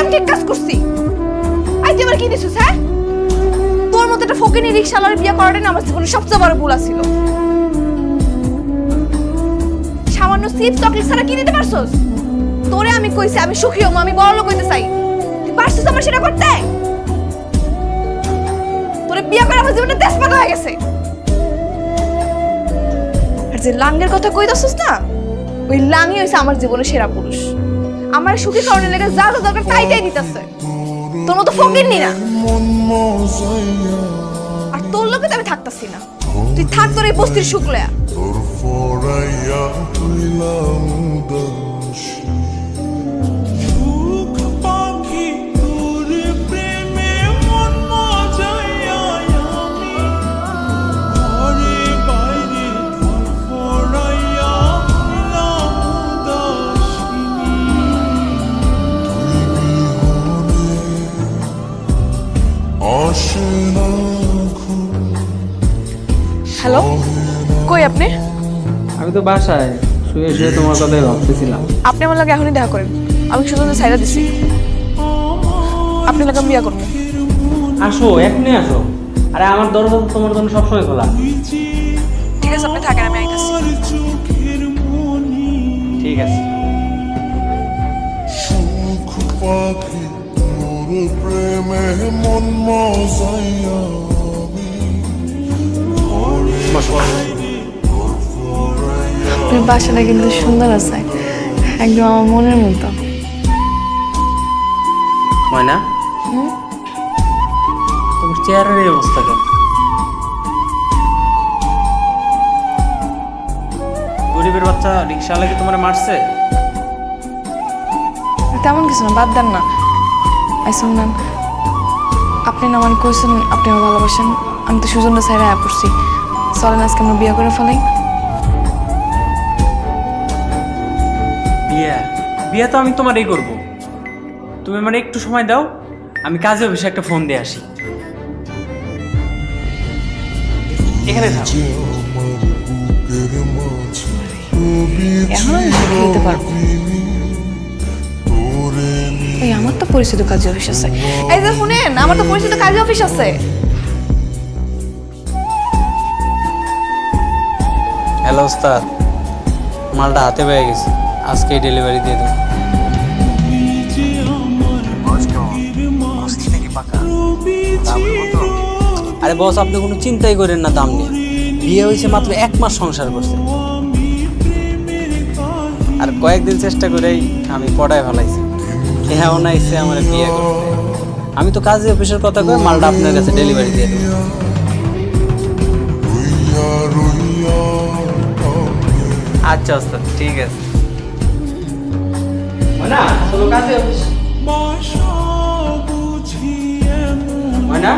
আমি ঠিক কাজ করছি। আই তুই আমার কি দিছিস? হ্যাঁ, তোর মতো একটা ফকিনি রিকশাওয়ালার বিয়ে করাটাই না আমার জীবনের সবচেয়ে বড় ভুল ছিল। সামান্য চিপস চকলেট ছাড়া কি দিতে পারছস? তোরে আমি কইছি আমি সুখী হম, আমি বড় লোক হইতে চাই, তুই পারছিস আমার সেটা করতে? তোরে বিয়ে করে আমার জীবনটা তেজপাতা হয়ে গেছে। আর যে লাঙ্গের কথা কইতাছস না, ওই লাঙ্গই হইছে আমার জীবনের সেরা পুরুষ। আমার সুখী কারণে লেগে যা যা দরকার তাই তাই দিতেছে। তোর মতো ফকিরনি না। আর তোর লোকে তো আমি থাকতাছি না। তুই থাক তোর এই বস্তির সুখ লয়া। হ্যালো, কই আপনি? আমি তো বাসায় শুয়ে শুয়ে তোমার কথাই ভাবতেছিলাম। আপনি আমার লাগে এখনই দেখা করেন। আমি শুধু সাইডা দিছি, আপনি লাগে বিয়া করবো। আসো, এখনই আসো। আরে আমার দরজা তো তোমার জন্য সবসময় খোলা। ঠিক আছে, আপনি থাকেন, আমি আইতাছি। ঠিক আছে। আপনার বাসাটা কিন্তু সুন্দর আছে, একদম আমার মনের মতো। ময়না, তোমার চেহারার এই অবস্থা কেন? গরিবের বাচ্চা রিক্সাওয়ালা কি তোমার মারছে? তেমন কিছু না, বাদ দেন না। আইসুন ম্যাম, আপনি না মানে কইছেন আপনি আমার ভালোবাসেন, আমি তো সুজনটা সাইডে আয়া পড়ছি। চলেন আজকে আমরা বিয়ে করে ফেলাই। বিয়ে? বিয়ে তো আমি তোমারই করবো। তুমি মানে একটু সময় দাও, আমি কাজে অফিসে একটা ফোন দিয়ে আসি। এখানে থাক। এখন আমি সুখী হতে পারবো। এই আমার তো পরিচিত কাজী অফিস আছে। এই যে শুনেন, আমার তো পরিচিত কাজী অফিস আছে। হ্যালো ওস্তাদ, মালটা হাতে পেয়ে গেছি, আজকেই ডেলিভারি দিয়ে দেবো। আরে বস, আপনি কোনো চিন্তাই করেন না দাম নিয়ে। বিয়ে হয়েছে মাত্র 1 মাস সংসার করছে, আর কয়েকদিন চেষ্টা করেই আমি পড়ায় ফেলাইছি। এমন আইসে আমার বিয়ে করতে। আমি তো কাজে অফিসের কথা কয়ে মালটা আপনার কাছে ডেলিভারি দিয়ে দেবো। আচ্ছা ওস্তাদ, ঠিক আছে। ময়না, চলো কাজে অফিস। ময়না।